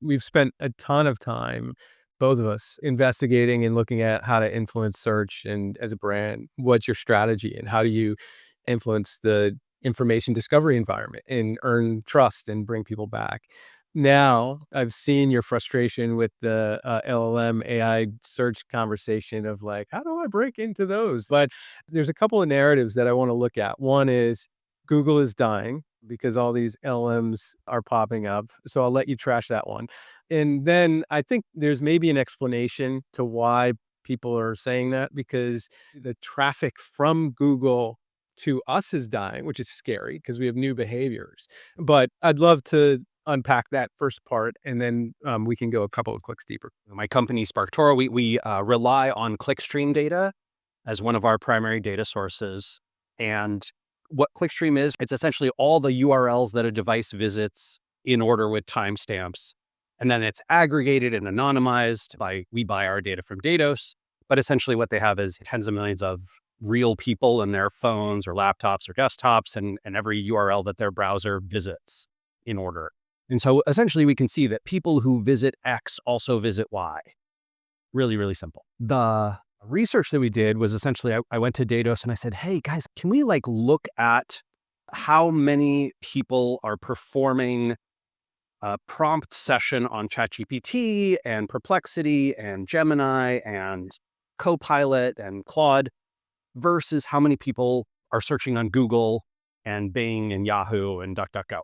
we've spent a ton of time, both of us, investigating and looking at how to influence search. And as a brand, what's your strategy and how do you influence the information discovery environment and earn trust and bring people back? Now, I've seen your frustration with the LLM AI search conversation of like, how do I break into those? But there's a couple of narratives that I want to look at. One is Google is dying because all these LMs are popping up. So I'll let you trash that one. And then I think there's maybe an explanation to why people are saying that, because the traffic from Google to us is dying, which is scary because we have new behaviors. But I'd love to unpack that first part, and then we can go a couple of clicks deeper. My company, SparkToro, we rely on clickstream data as one of our primary data sources. And what clickstream is, it's essentially all the URLs that a device visits in order with timestamps. And then it's aggregated and anonymized we buy our data from Datos. But essentially what they have is tens of millions of real people in their phones or laptops or desktops and every URL that their browser visits in order. And so essentially we can see that people who visit X also visit Y. Really, really simple. The research that we did was essentially, I went to Datos and I said, hey guys, can we look at how many people are performing a prompt session on ChatGPT and Perplexity and Gemini and Copilot and Claude versus how many people are searching on Google and Bing and Yahoo and DuckDuckGo.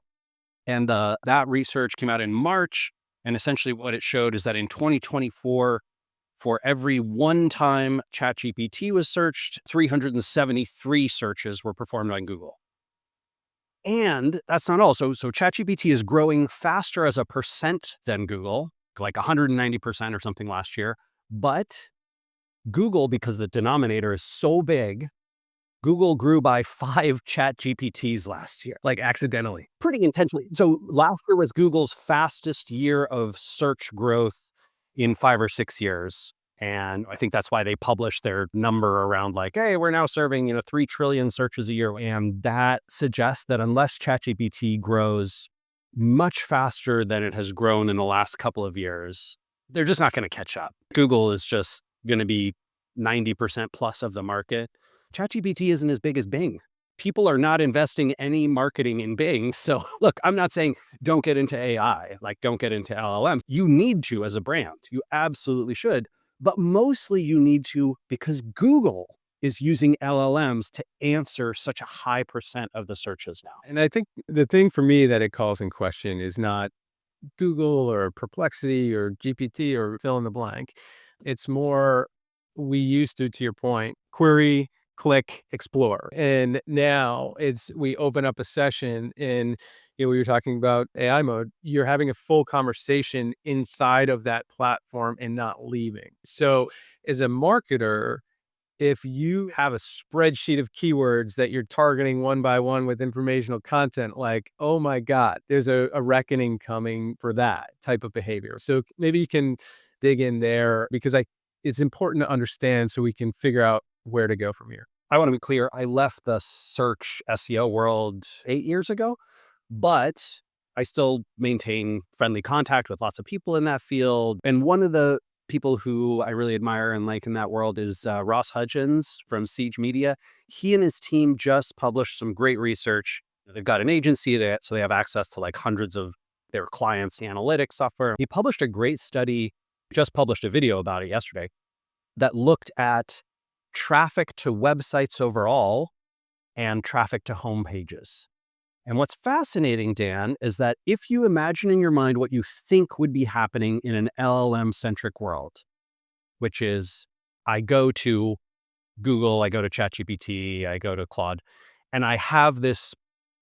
And that research came out in March. And essentially what it showed is that in 2024, for every one time ChatGPT was searched, 373 searches were performed on Google. And that's not all. So ChatGPT is growing faster as a percent than Google, like 190% or something last year. But Google, because the denominator is so big, Google grew by 5 ChatGPTs last year. Like accidentally. Pretty intentionally. So last year was Google's fastest year of search growth in 5 or 6 years. And I think that's why they published their number around hey, we're now serving 3 trillion searches a year. And that suggests that unless ChatGPT grows much faster than it has grown in the last couple of years, they're just not going to catch up. Google is just going to be 90% plus of the market. ChatGPT isn't as big as Bing. People are not investing any marketing in Bing. So look, I'm not saying don't get into AI, don't get into LLM. You need to as a brand. You absolutely should. But mostly you need to because Google is using LLMs to answer such a high percent of the searches now. And I think the thing for me that it calls in question is not Google or Perplexity or GPT or fill in the blank. It's more, we used to your point, query, click, explore. And now we open up a session and we were talking about AI mode. You're having a full conversation inside of that platform and not leaving. So as a marketer, if you have a spreadsheet of keywords that you're targeting one by one with informational content, oh my God, there's a reckoning coming for that type of behavior. So maybe you can dig in there because it's important to understand so we can figure out where to go from here. I want to be clear. I left the search SEO world 8 years ago, but I still maintain friendly contact with lots of people in that field. And one of the people who I really admire and like in that world is Ross Hudgens from Siege Media. He and his team just published some great research. They've got an agency so they have access to hundreds of their clients' analytics software. He published a great study, just published a video about it yesterday, that looked at traffic to websites overall and traffic to homepages. And what's fascinating, Dan, is that if you imagine in your mind what you think would be happening in an LLM-centric world, which is I go to Google, I go to ChatGPT, I go to Claude, and I have this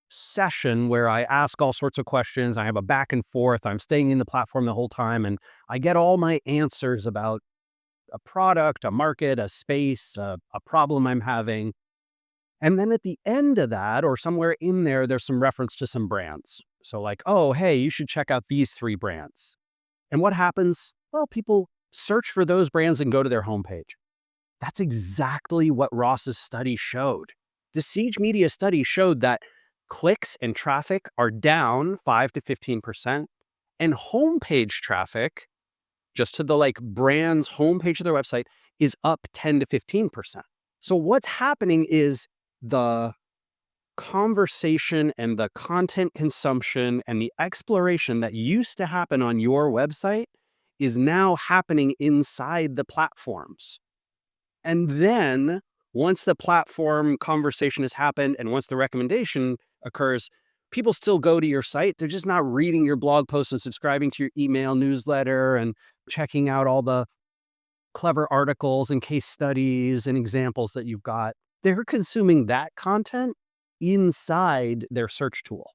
session where I ask all sorts of questions, I have a back and forth, I'm staying in the platform the whole time, and I get all my answers about a product, a market, a space, a problem I'm having. And then at the end of that, or somewhere in there, there's some reference to some brands. So oh, hey, you should check out these 3 brands. And what happens? Well, people search for those brands and go to their homepage. That's exactly what Ross's study showed. The Siege Media study showed that clicks and traffic are down 5 to 15%, And homepage traffic, just to the like brand's homepage of their website, is up 10 to 15%. So what's happening is the conversation and the content consumption and the exploration that used to happen on your website is now happening inside the platforms. And then once the platform conversation has happened and once the recommendation occurs, people still go to your site. They're just not reading your blog posts and subscribing to your email newsletter and checking out all the clever articles and case studies and examples that you've got. They're consuming that content inside their search tool.